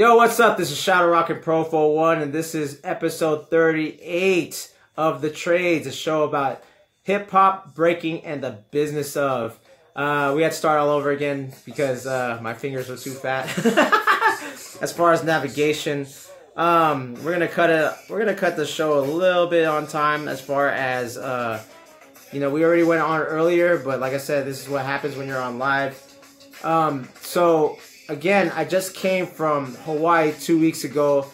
Yo, what's up? This is Shadow Rock and Profo Won, and this is episode 38 of The Trades, a show about hip-hop, breaking, and the business of. We had to start all over again because my fingers were too fat. As far as navigation, we're gonna cut the show a little bit on time. As far as we already went on earlier, but like I said, this is what happens when you're on live. So again, I just came from Hawaii 2 weeks ago,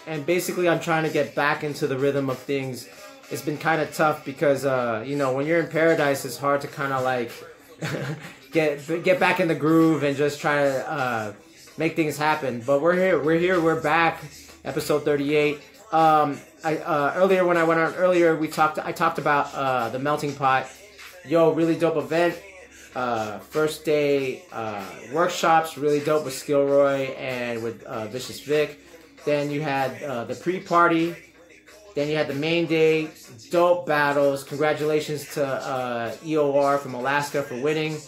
and basically I'm trying to get back into the rhythm of things. It's been kind of tough because when you're in paradise, it's hard to kind of like get back in the groove and just try to make things happen. But we're back. Episode 38. Earlier when I went on earlier, I talked about the melting pot. Yo, really dope event. First day workshops, really dope with SKill Roy and with Vicious Vic. Then you had the pre-party. Then you had the main day, dope battles. Congratulations to EOR from Alaska for winning.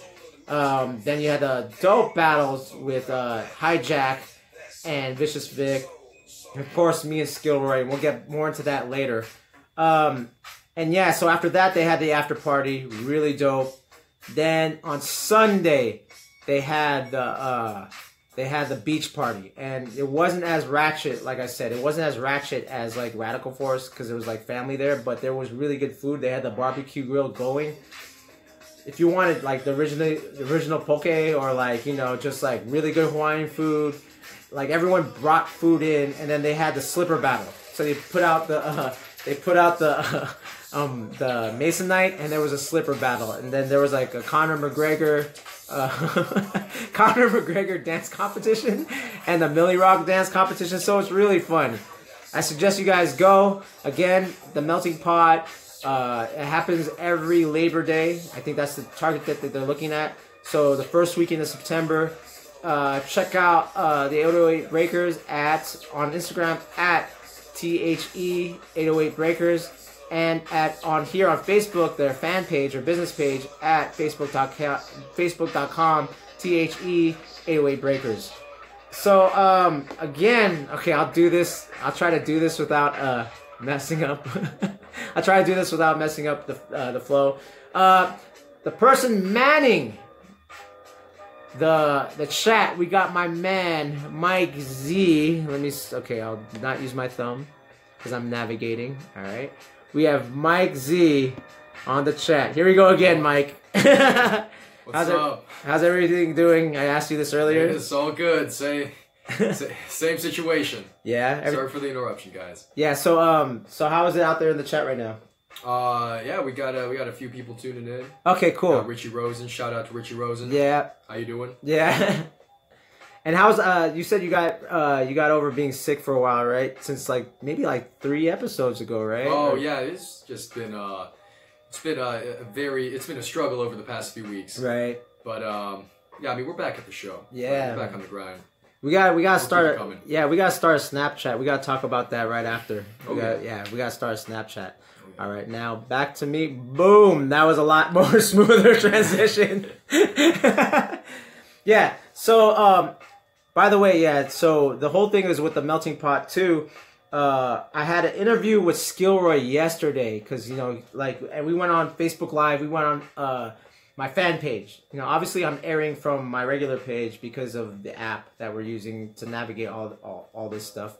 Then you had the dope battles with Hijack and Vicious Vic. And of course, me and SKill Roy. We'll get more into that later. And yeah, so after that, they had the after party, really dope. Then on Sunday, they had the beach party, and it wasn't as ratchet. Like I said, it wasn't as ratchet as like Radical Force because there was like family there, but there was really good food. They had the barbecue grill going. If you wanted like the original poke or like just like really good Hawaiian food, like everyone brought food in, and then they had the slipper battle. So they put out the the Masonite, and there was a slipper battle, and then there was like a Conor McGregor dance competition and the Millie Rock dance competition. So it's really fun. I suggest you guys go. Again, the melting pot. It happens every Labor Day. I think that's the target that they're looking at. So the first weekend of September. Check out the 808 Breakers on Instagram at THE808 Breakers, and on here on Facebook, their fan page or business page at facebook.com THE808 Breakers. So again, okay, I'll try to do this without messing up. I'll try to do this without messing up the flow. The person manning the chat, we got my man Mike Z. I'll not use my thumb because I'm navigating. All right, we have Mike Z on the chat. Here we go again, Mike. What's up? How's everything doing? I asked you this earlier. It's all good. Same situation. Yeah. Sorry for the interruption, guys. Yeah. So how is it out there in the chat right now? Yeah, we got a few people tuning in. Okay, cool. Richie Rosen, shout out to Richie Rosen. Yeah. How you doing? Yeah. And how's you said you got over being sick for a while, right? Since maybe 3 episodes ago, right? Oh yeah, it's just been it's been a struggle over the past few weeks. Right. But yeah, I mean we're back at the show. Yeah. We're back on the grind. We gotta start a Snapchat. We gotta talk about that right after. We gotta start a Snapchat. All right, now back to me. Boom! That was a lot more smoother transition. Yeah. So, by the way, yeah. So the whole thing is with the melting pot too. I had an interview with SKill Roy yesterday because and we went on Facebook Live. We went on my fan page. Obviously I'm airing from my regular page because of the app that we're using to navigate all this stuff.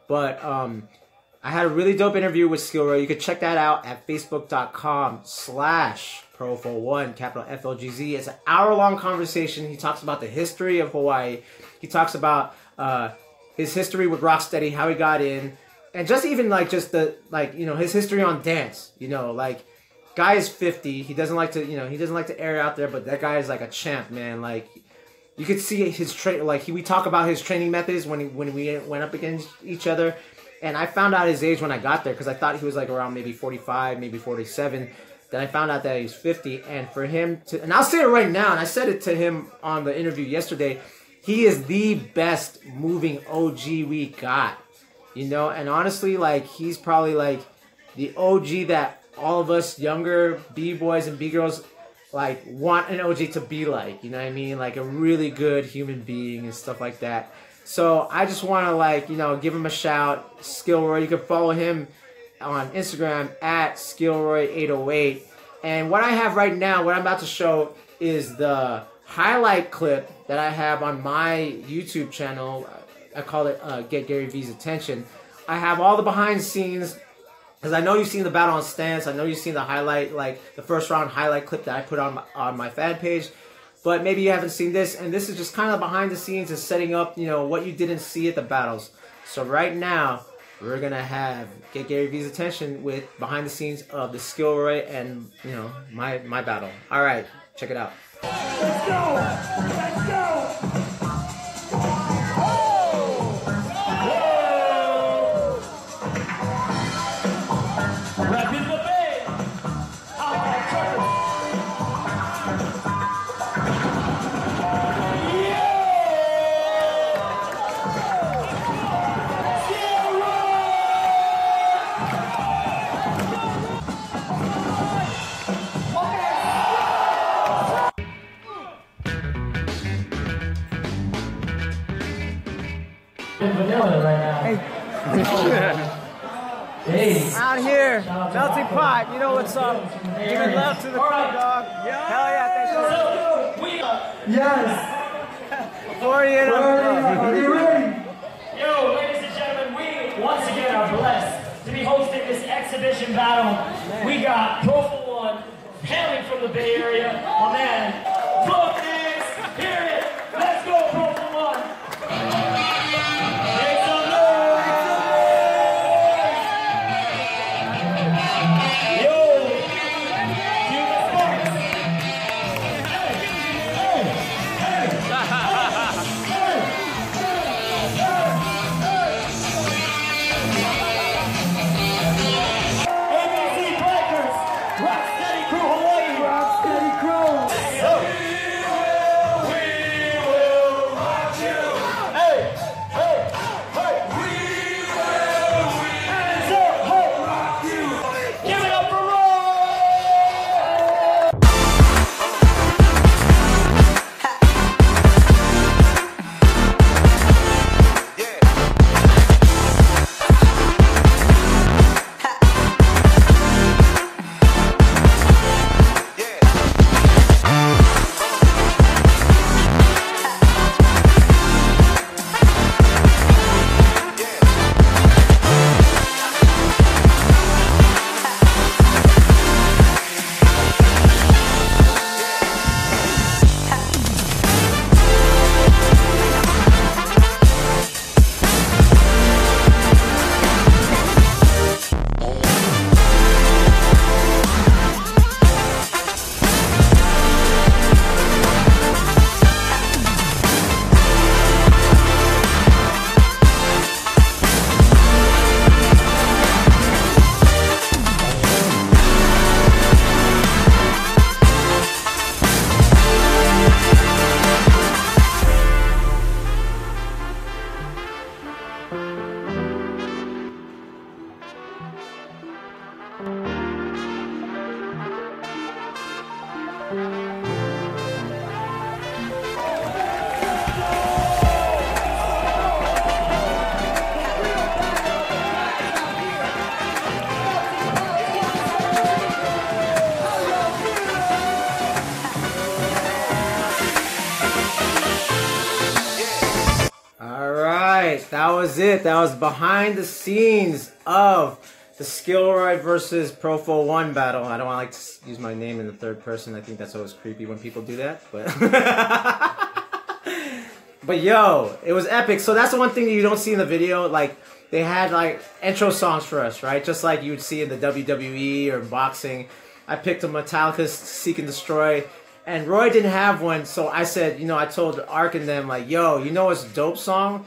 But I had a really dope interview with SKill Roy. You can check that out at facebook.com/Profo Won, capital FLGZ. It's an hour-long conversation. He talks about the history of Hawaii. He talks about his history with Rocksteady, how he got in, and just even his history on dance. Guy is 50. He doesn't like to air it out there, but that guy is like a champ, man. You could see his we talk about his training methods when we went up against each other. And I found out his age when I got there because I thought he was around maybe 45, maybe 47. Then I found out that he's 50. And for him to, and I'll say it right now, and I said it to him on the interview yesterday, he is the best moving OG we got. And honestly, he's probably the OG that all of us younger B-boys and B-girls want an OG to be like. You know what I mean? A really good human being and stuff like that. So I just want to, like, you know, give him a shout. SKill Roy. You can follow him on Instagram at SkillRoy808. And what I have right now, what I'm about to show, is the highlight clip that I have on my YouTube channel. I call it Get Gary V's Attention. I have all the behind the scenes, because I know you've seen the battle on Stance. I know you've seen the highlight, like the first round highlight clip that I put on my fan page. But maybe you haven't seen this, and this is just kind of behind the scenes and setting up, you know, what you didn't see at the battles. So right now, we're gonna have Get Gary V's Attention with behind the scenes of the SKill Roy and, you know, my battle. All right, check it out. Let's go! Let's go! Vanilla right now. Hey. Out here, melting pot. You know what's up? Giving love to the crew, dog. Yeah. Hell yeah, thanks for Yes! 40 and Are you ready? Yo, ladies and gentlemen, we once again are blessed to be hosting this exhibition battle. We got Profo Won, hailing from the Bay Area. My man, Focus, hear it. Let's go, Profo Won. Make some noise. Yo, cue the sparks. ABC Breakers, Rocksteady Crew Hawaii. Rocksteady Crew! We will rock you. Hey, hey, hey. We will hands up, hey. Rock you. Give it up for Roy. That was it. That was behind the scenes of the SKill Roy versus Profo Won battle. I don't want to like to use my name in the third person. I think that's always creepy when people do that. But yo, it was epic. So that's the one thing that you don't see in the video. Like, they had like intro songs for us, right? Just like you would see in the WWE or boxing. I picked a Metallica's Seek and Destroy. And Roy didn't have one, so I said, you know, I told Ark and them, like, yo, you know what's a dope song?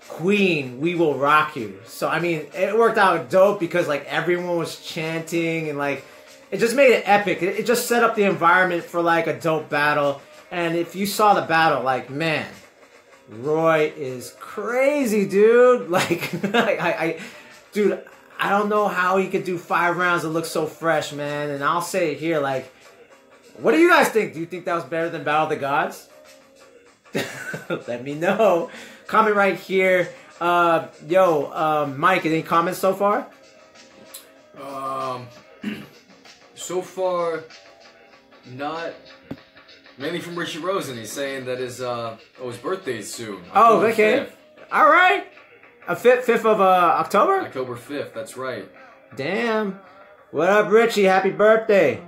Queen, We Will Rock You. So, I mean, it worked out dope because, like, everyone was chanting and, like, it just made it epic. It just set up the environment for, like, a dope battle. And if you saw the battle, like, man, Roy is crazy, dude. Like, dude, I don't know how he could do 5 rounds and look so fresh, man. And I'll say it here, like, what do you guys think? Do you think that was better than Battle of the Gods? Let me know. Comment right here. Mike, any comments so far? So far, not. Mainly from Richie Rosen. He's saying that his birthday's soon. Oh, October okay. 5th. All right. 5th of October? October 5th, that's right. Damn. What up, Richie? Happy birthday.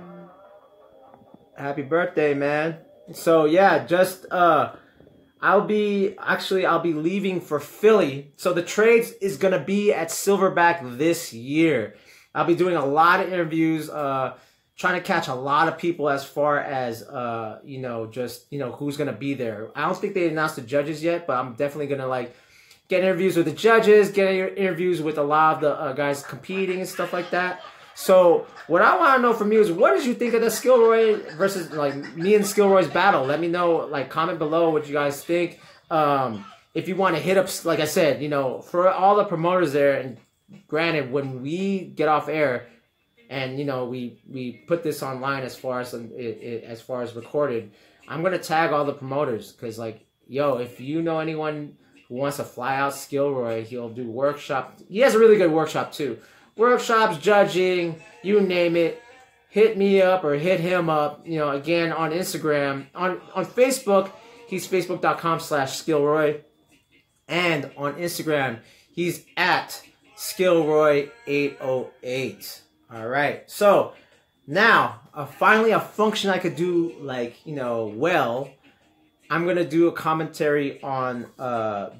Happy birthday, man. So, yeah, just, I'll be leaving for Philly. So the trades is going to be at Silverback this year. I'll be doing a lot of interviews, trying to catch a lot of people as far as, who's going to be there. I don't think they announced the judges yet, but I'm definitely going to, get interviews with the judges, get interviews with a lot of the guys competing and stuff like that. So what I want to know from you is, what did you think of the SKill Roy versus, me and SKill Roy's battle? Let me know, comment below what you guys think. If you want to hit up, like I said, for all the promoters there, and granted, when we get off air, and we put this online as far as recorded, I'm gonna tag all the promoters, because if you know anyone who wants to fly out SKill Roy, he'll do workshop. He has a really good workshop too. Workshops, judging, you name it. Hit me up or hit him up. Again, on Instagram, on Facebook, he's facebook.com/SkillRoy, and on Instagram, he's at SkillRoy808. All right, so now finally a function I could do well. I'm gonna do a commentary on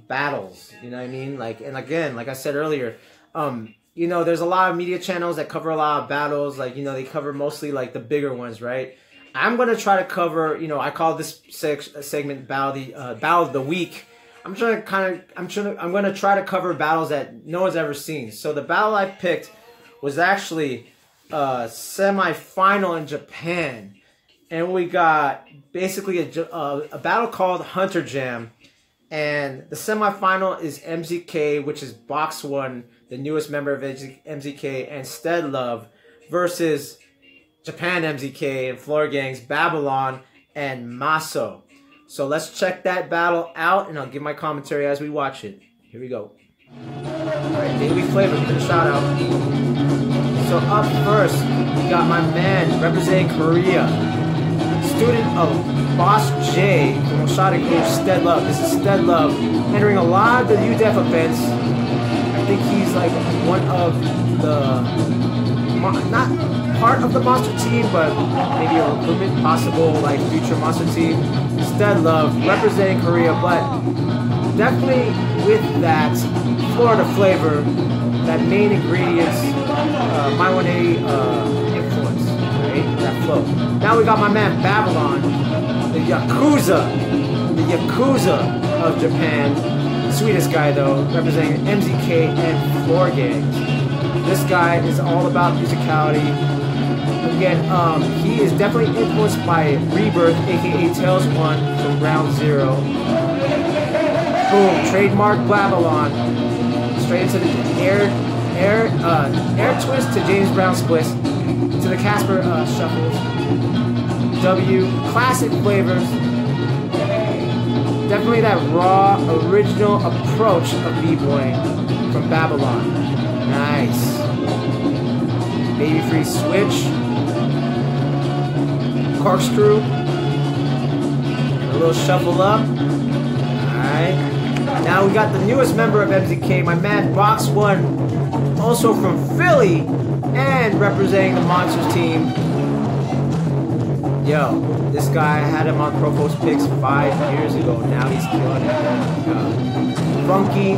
battles. You know what I mean? And again, like I said earlier, there's a lot of media channels that cover a lot of battles. They cover mostly the bigger ones, right? I'm gonna try to cover. I call this segment battle of the week. I'm gonna try to cover battles that no one's ever seen. So the battle I picked was actually semi-final in Japan, and we got basically a battle called Hunter Jam, and the semi-final is MZK, which is Box One, the newest member of MZK, and Stedlove versus Japan MZK and Floor Gangs, Babylon, and Masao. So let's check that battle out, and I'll give my commentary as we watch it. Here we go. Alright, Daily Flavor, give it a shout out. So up first, we got my man representing Korea, student of Boss J from Oshada Group, Stedlove. This is Stedlove, entering a lot of the UDEF events. I think he's one of the, not part of the monster team, but maybe a little bit possible future monster team. Stedlove representing Korea, but definitely with that Florida flavor, that main ingredients, my 180 influence, right? That flow. Now we got my man Babylon, the Yakuza of Japan. Sweetest guy though, representing MZK and Floor Gangs. This guy is all about musicality. Again, he is definitely influenced by Rebirth, aka Tails 1 from Round 0. Boom, trademark Babylon. Straight into the air twist to James Brown splits, to the Casper shuffles. W, classic flavors. Definitely that raw, original approach of B-Boy from Babylon. Nice. Baby free switch. Corkscrew. And a little shuffle up. Alright. Now we got the newest member of MZK, my man Box One, also from Philly, and representing the Monsters team. Yo, this guy, I had him on Profo's picks 5 years ago. Now he's killing it. Funky,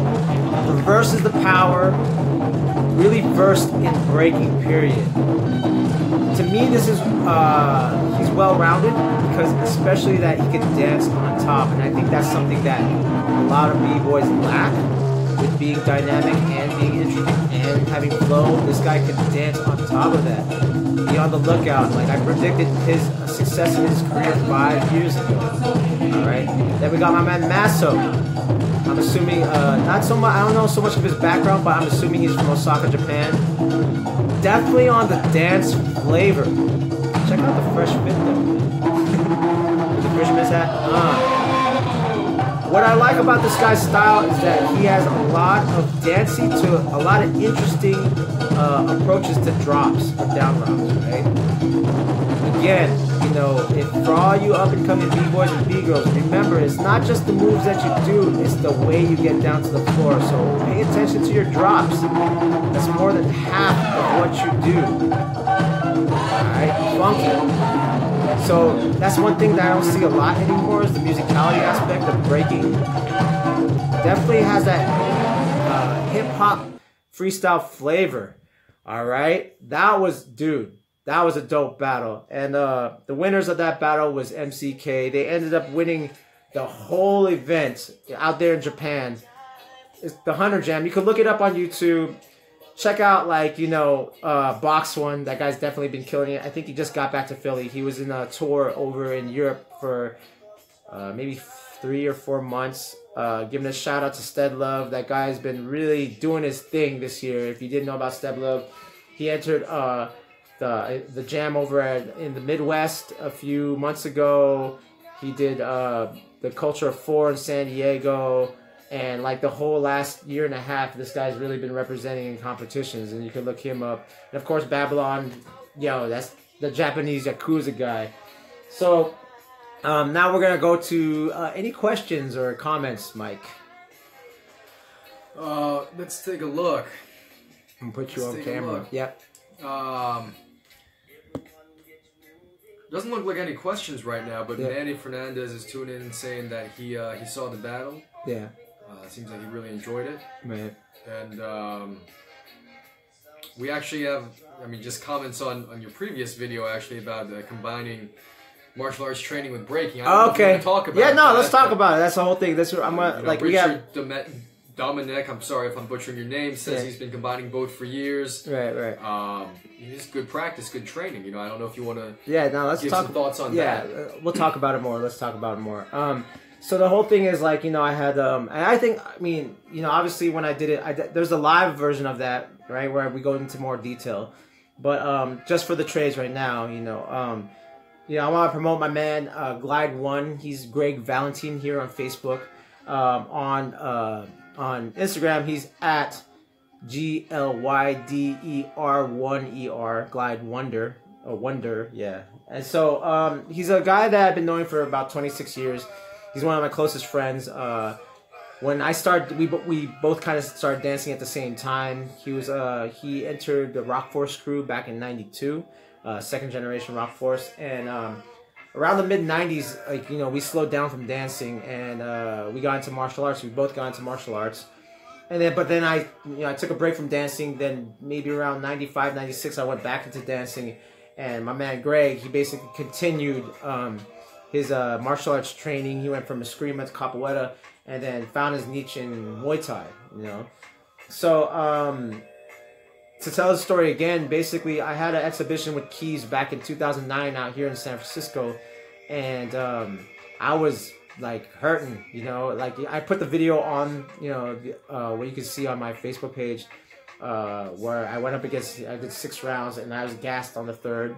reverses the power, really versed in breaking, period. To me, this is, he's well-rounded, because especially that he can dance on top, and I think that's something that a lot of B-boys lack, with being dynamic and being interesting and having flow. This guy can dance on top of that. Be on the lookout. I predicted his success in his career 5 years ago. Alright. Then we got my man Masao. I'm assuming, not so much, I don't know so much of his background, but I'm assuming he's from Osaka, Japan. Definitely on the dance flavor. Check out the fresh fit though. With the fisherman's hat. I like about this guy's style is that he has a lot of dancing to a lot of interesting approaches to drops or down rocks, right? Again, you know, if for all you up and coming B-boys and B-girls, remember, it's not just the moves that you do, it's the way you get down to the floor. So pay attention to your drops. That's more than half of what you do. Alright, funky. So that's one thing that I don't see a lot anymore is the musicality aspect of breaking. Definitely has that hip-hop freestyle flavor. Alright? That was, dude, that was a dope battle. And the winners of that battle was MCK. They ended up winning the whole event out there in Japan. It's the Hunter Jam. You can look it up on YouTube. Check out, like, you know, Box One. That guy's definitely been killing it. I think he just got back to Philly. He was in a tour over in Europe for maybe 3 or 4 months. Giving a shout out to Stedlove. That guy's been really doing his thing this year. If you didn't know about Stedlove, he entered the jam over in the Midwest a few months ago. He did the Culture of Four in San Diego. And like the whole last year and a half, this guy's really been representing in competitions, and you can look him up. And of course, Babylon, yo, that's the Japanese Yakuza guy. So now we're gonna go to any questions or comments, Mike. Let's take a look. I'm put you on camera. Yep. Doesn't look like any questions right now, but Manny Fernandez is tuning in and saying that he saw the battle. Yeah. Seems like he really enjoyed it. Right. And we actually have, I mean, just comments on your previous video actually about combining martial arts training with breaking. I don't know if you want to talk about yeah, no, that, let's talk about it. That's the whole thing. That's what I'm gonna, like, Richard Dominic, I'm sorry if I'm butchering your name, says he's been combining both for years. Right, right. It's good practice, good training. You know, I don't know if you want to let's give talk some thoughts on that. Yeah, we'll talk about it more. Let's talk about it more. So the whole thing is like, you know, I had, and I think, I mean, you know, obviously when I did it, there's a live version of that, right, where we go into more detail. But just for the trades right now, you know, I want to promote my man, Glide One. He's Greg Valentine here on Facebook. On Instagram, he's at GLYDER1ER, Glide Wonder, Wonder, yeah. And so he's a guy that I've been knowing for about 26 years. He's one of my closest friends. When I started, we both kind of started dancing at the same time. He entered the Rock Force crew back in '92, second generation Rock Force, and around the mid '90s, like, you know, we slowed down from dancing and we got into martial arts. We both got into martial arts, and then I took a break from dancing. Then maybe around '95, '96, I went back into dancing, and my man Greg, he basically continued his martial arts training. He went from Eskrima to Capoeira, and then found his niche in Muay Thai, you know. So, to tell the story again, basically, I had an exhibition with Keys back in 2009 out here in San Francisco, and I was, like, hurting, you know. Like, I put the video on, you know, what you can see on my Facebook page, where I went up against, I did 6 rounds, and I was gassed on the 3rd.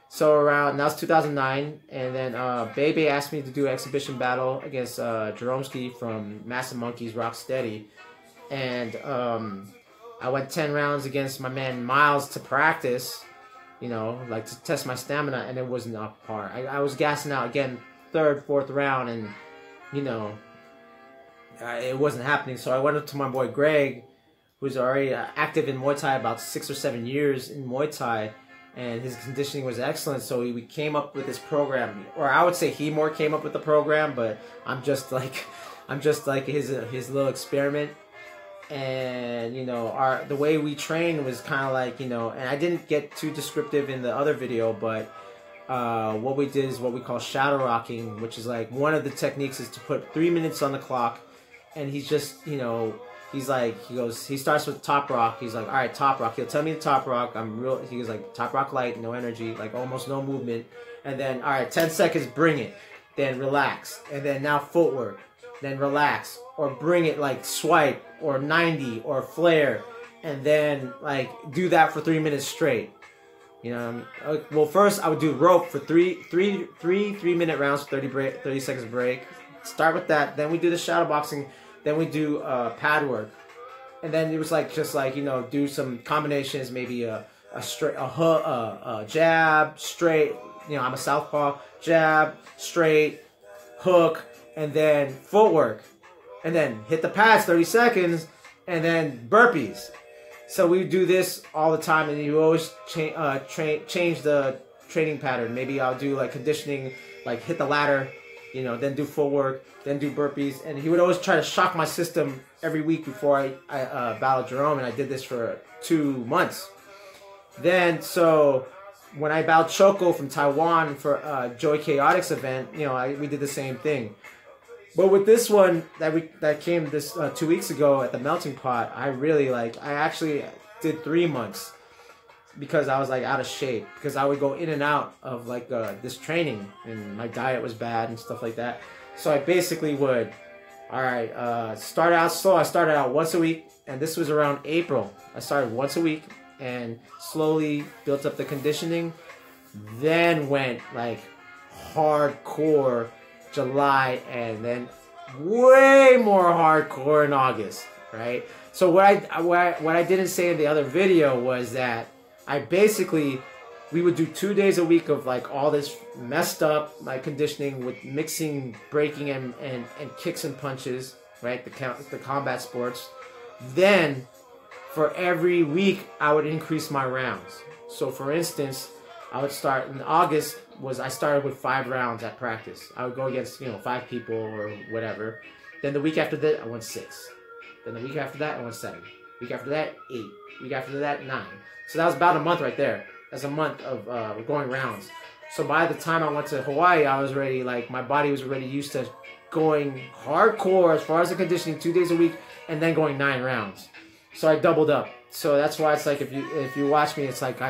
So around, that was 2009, and then Bebe asked me to do an exhibition battle against Jeromsky from Massive Monkeys Rocksteady, and I went 10 rounds against my man Miles to practice, you know, like to test my stamina, and it wasn't up par. I was gassing out again, 3rd, 4th round, and, you know, it wasn't happening. So I went up to my boy Greg, who's already active in Muay Thai about 6 or 7 years in Muay Thai, and his conditioning was excellent, so we came up with this program, or I would say he more came up with the program, but I'm just like his little experiment. And, you know, the way we trained was kind of like, you know, and I didn't get too descriptive in the other video, but what we did is what we call shadow rocking, which is like, one of the techniques is to put 3 minutes on the clock, and he's just, you know, he's like, he starts with top rock. He's like, all right, top rock. He'll tell me the top rock. He was like, top rock light, no energy, like almost no movement. And then, all right, 10 seconds, bring it. Then relax. And then now footwork. Then relax. Or bring it, like swipe, or 90, or flare. And then, like, do that for 3 minutes straight. You know what I mean? Well, first I would do rope for three 3-minute rounds, 30 seconds break. start with that. Then we do the shadow boxing. Then we do pad work. And then it was like, just like, you know, do some combinations, maybe a straight, a hook, a jab, straight, you know, I'm a southpaw, jab, straight, hook, and then footwork. And then hit the pads 30 seconds, and then burpees. So we do this all the time, and you always change the training pattern. Maybe I'll do like conditioning, like hit the ladder, you know, then do footwork, then do burpees. And he would always try to shock my system every week before I battled Jerome, and I did this for 2 months. Then, so when I battled Choco from Taiwan for Joy Chaotix event, you know, we did the same thing. But with this one that came this 2 weeks ago at the Melting Pot, I really I actually did 3 months because I was like out of shape, because I would go in and out of like this training, and my diet was bad and stuff like that. So I basically would, all right, start out slow. I started out once a week, and this was around April. I started once a week and slowly built up the conditioning, then went like hardcore July, and then way more hardcore in August, right? So what I didn't say in the other video was that we would do 2 days a week of like all this messed up like conditioning with mixing breaking and kicks and punches, right? The combat sports. Then for every week I would increase my rounds. So for instance, I would start in August. I started with 5 rounds at practice. I would go against, you know, 5 people or whatever. Then the week after that, I went 6. Then the week after that, I went 7. Week after that, 8. Week after that, 9. So that was about a month right there. That's a month of going rounds. So by the time I went to Hawaii, I was already like, my body was already used to going hardcore as far as the conditioning 2 days a week, and then going 9 rounds. So I doubled up. So that's why it's like, if you watch me, it's like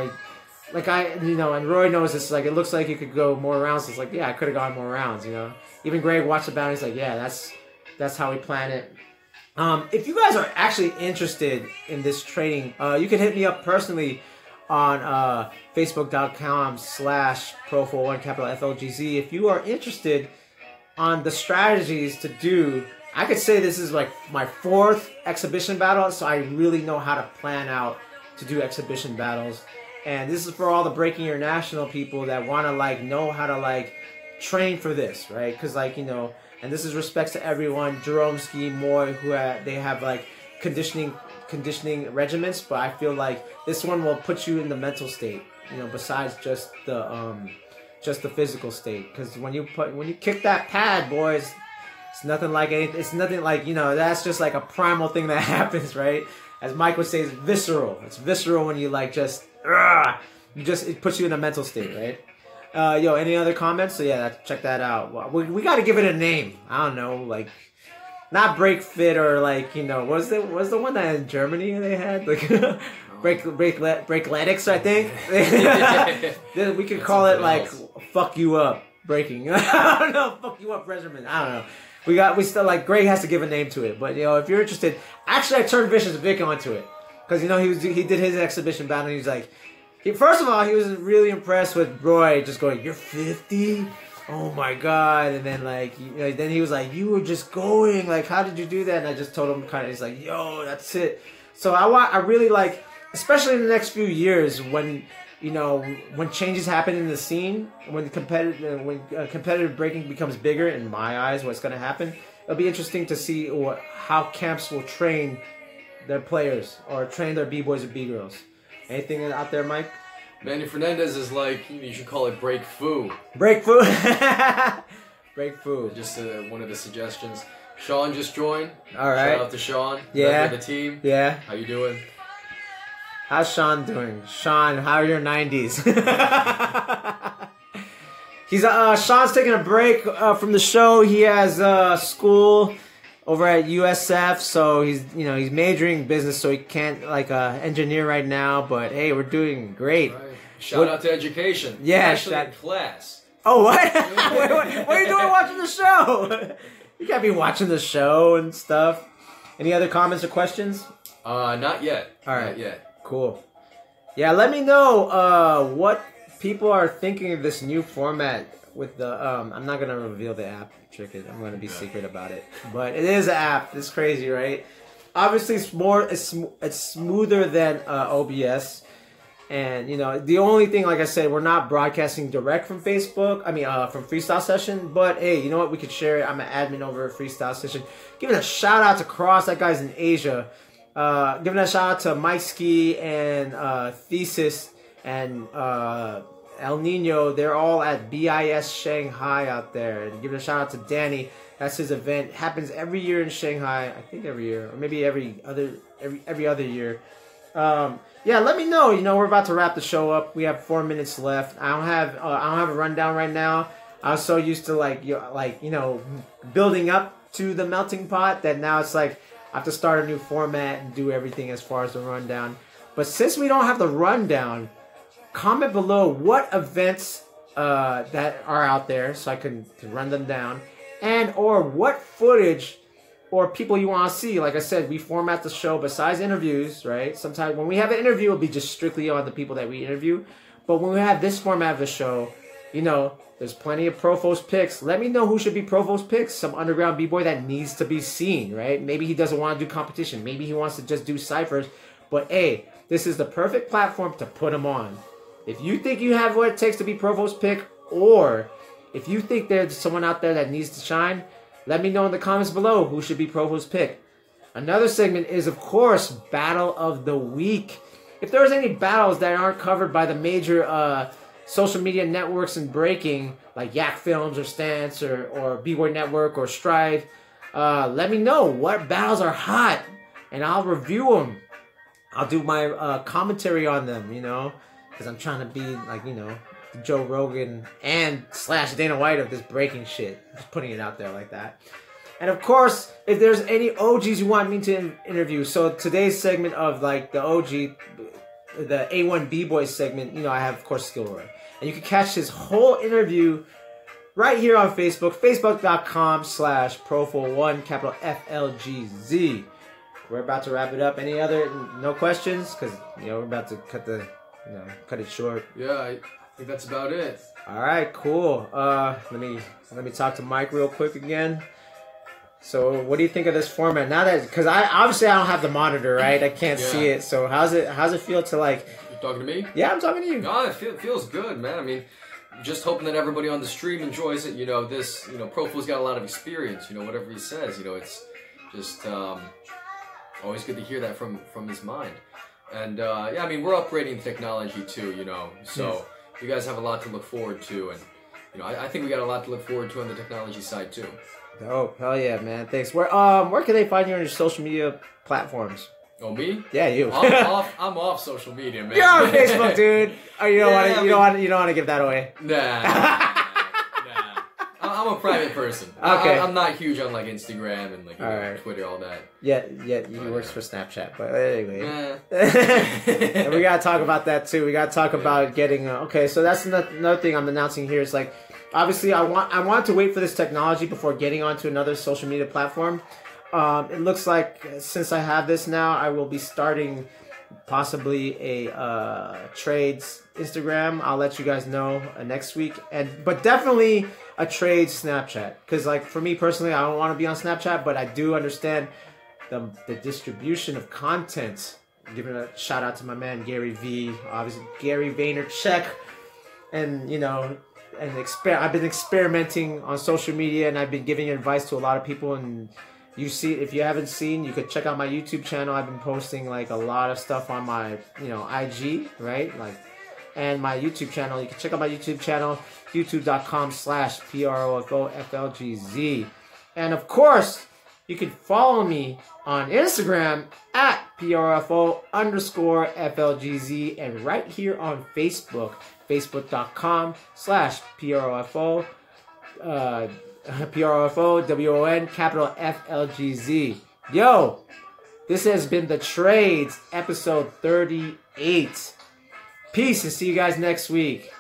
you know, and Roy knows this, like, it looks like you could go more rounds. It's like, yeah, I could have gone more rounds, you know. Even Greg watched the battle, he's like, yeah, that's how we plan it. If you guys are actually interested in this training, you can hit me up personally on Facebook.com/Profo Won, capital FLGZ. If you are interested on the strategies to do, I could say this is like my 4th exhibition battle, so I really know how to plan out to do exhibition battles. And this is for all the Breaking International people that want to like know how to like train for this, right? Because like, you know, and this is respects to everyone, Jerome Ski, Moy, who they have like conditioning regiments, but I feel like this one will put you in the mental state, you know, besides just the physical state. Because when you kick that pad, boys, it's nothing like anything. It's nothing like, you know, that's just like a primal thing that happens, right? As Mike would say, it's visceral. It's visceral when you like just. It puts you in a mental state, right? Yo, any other comments? So yeah, check that out. We got to give it a name. I don't know, like not Break Fit, or like, you know, was the one that in Germany they had like Breakletics, I think. We could call it like fuck you up breaking. I don't know, fuck you up regimen. I don't know. We still like Greg has to give a name to it, but you know, if you're interested, actually I turned Vicious Vic onto it. Because, you know, he did his exhibition battle, and he's like, first of all, he was really impressed with Roy just going, you're 50? Oh my God. And then, like, you know, then he was like, you were just going, like, how did you do that? And I just told him kind of, he's like, yo, that's it. So I really like, especially in the next few years when, you know, when changes happen in the scene, when competitive breaking becomes bigger, in my eyes, what's going to happen, it'll be interesting to see how camps will train their players or train their B-boys or B-girls. Anything out there, Mike? Manny Fernandez is like, you should call it break foo. Break foo. Break foo. Just one of the suggestions. Sean just joined. All right. Shout out to Sean. Yeah. Member of the team. Yeah. How you doing? How's Sean doing? Sean, how are your 90s? Sean's taking a break from the show. He has school over at USF, so he's majoring in business, so he can't like engineer right now. But hey, we're doing great. Right. Shout out to education. Yeah, actually in class. Oh, what? What are you doing watching the show? You can't be watching the show and stuff. Any other comments or questions? Not yet. All right. Not yet. Cool. Yeah, let me know what people are thinking of this new format with the I'm not gonna reveal the app trick. I'm gonna be secret about it, but it is an app. It's crazy, right? Obviously, it's smoother than OBS, and you know the only thing, like I said, we're not broadcasting direct from Facebook. I mean, from Freestyle Session. But hey, you know what? We could share it. I'm an admin over at Freestyle Session. Giving a shout out to Cross. That guy's in Asia. Giving a shout out to Mike Ski and Thesis and El Nino. They're all at BIS Shanghai out there. And giving a shout out to Danny. That's his event. Happens every year in Shanghai. I think every year, or maybe every other year. Yeah, let me know. You know, we're about to wrap the show up. We have 4 minutes left. I don't have a rundown right now. I was so used to building up to the melting pot that now it's like I have to start a new format and do everything as far as the rundown. But since we don't have the rundown, comment below what events that are out there so I can run them down, and or what footage or people you want to see. Like I said, we format the show besides interviews, right? Sometimes when we have an interview, it'll be just strictly on the people that we interview. But when we have this format of the show, you know, there's plenty of Profo's picks. Let me know who should be Profo's picks. Some underground b-boy that needs to be seen, right? Maybe he doesn't want to do competition. Maybe he wants to just do ciphers. But hey, this is the perfect platform to put him on. If you think you have what it takes to be Profo's pick, or if you think there's someone out there that needs to shine, let me know in the comments below who should be Profo's pick. Another segment is, of course, Battle of the Week. If there's any battles that aren't covered by the major social media networks in breaking, like Yak Films or Stance or B-Boy Network or Strive, let me know what battles are hot, and I'll review them. I'll do my commentary on them, you know, because I'm trying to be like, you know, Joe Rogan and / Dana White of this breaking shit. Just putting it out there like that. And of course, if there's any OGs you want me to interview, so today's segment of like the OG, the A1 B-Boy segment, you know, I have, of course, SKill Roy. And you can catch his whole interview right here on Facebook, facebook.com/Profo Won, capital FLGZ. We're about to wrap it up. Any other, no questions? Because, you know, we're about to cut it short. Yeah, I think that's about it. All right, cool. Let me talk to Mike real quick again. So, what do you think of this format now that? Because I don't have the monitor, right? I can't see it. So, how's it feel to like? You talking to me? Yeah, I'm talking to you. No, it feels good, man. I mean, just hoping that everybody on the stream enjoys it. You know, Profo's got a lot of experience. You know, whatever he says, you know, it's just always good to hear that from his mind. And yeah, I mean, we're upgrading technology too, you know, so you guys have a lot to look forward to, and you know, I think we got a lot to look forward to on the technology side too. Oh, hell yeah, man! Thanks. Where can they find you on your social media platforms? Oh, me? Yeah, you. I'm off social media, man. You're on Facebook, dude. Oh, you don't want to give that away. Nah. I'm a private person. Okay. I'm not huge on like Instagram and like Twitter, all that. Yeah, he works for Snapchat, but anyway. And we gotta talk about that too. We gotta talk about getting. Okay, so that's another thing I'm announcing here. Is like, obviously, I want to wait for this technology before getting onto another social media platform. It looks like since I have this now, I will be starting possibly a trades Instagram. I'll let you guys know next week, but definitely a trade Snapchat, because like for me personally, I don't want to be on Snapchat, but I do understand the distribution of content. Giving a shout out to my man Gary V, obviously Gary Vaynerchuk, and you know, and I've been experimenting on social media, and I've been giving advice to a lot of people. And you see, if you haven't seen, you could check out my YouTube channel. I've been posting like a lot of stuff on my, you know, IG, right? Like, and my YouTube channel. You can check out my YouTube channel, youtube.com/PROFOFLGZ. And of course, you can follow me on Instagram at PROFO_FLGZ, and right here on Facebook, facebook.com/PROFO. PROFO capital FLGZ. Yo, this has been The Trades, episode 38. Peace, and see you guys next week.